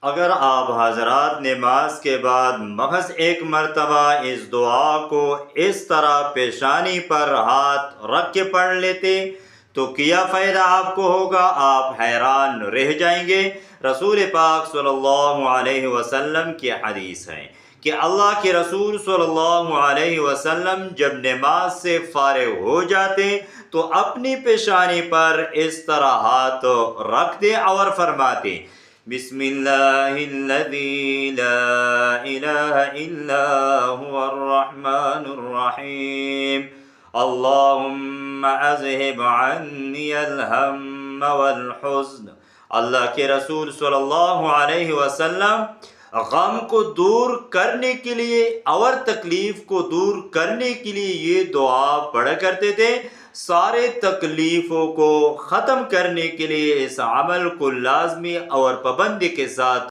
اگر آپ حضرات نماز کے بعد محض ایک مرتبہ اس دعا کو اس طرح پیشانی پر ہاتھ رکھ کے پڑھ لیتے تو کیا فائدہ آپ کو ہوگا، آپ حیران رہ جائیں گے۔ رسول پاک صلی اللہ علیہ وسلم کی حدیث ہے کہ اللہ کے رسول صلی اللہ علیہ وسلم جب نماز سے فارغ ہو جاتے تو اپنی پیشانی پر اس طرح ہاتھ رکھتے اور فرماتے: بسم اللہ الذی لا الہ الا هو الرحمن الرحیم، اللہم اذہب عنی الہم والحزن۔ اللہ کے رسول صلی اللہ علیہ وسلم غم کو دور کرنے کے لیے اور تکلیف کو دور کرنے کے لیے یہ دعا پڑھا کرتے تھے۔ سارے تکلیفوں کو ختم کرنے کے لیے اس عمل کو لازمی اور پابندی کے ساتھ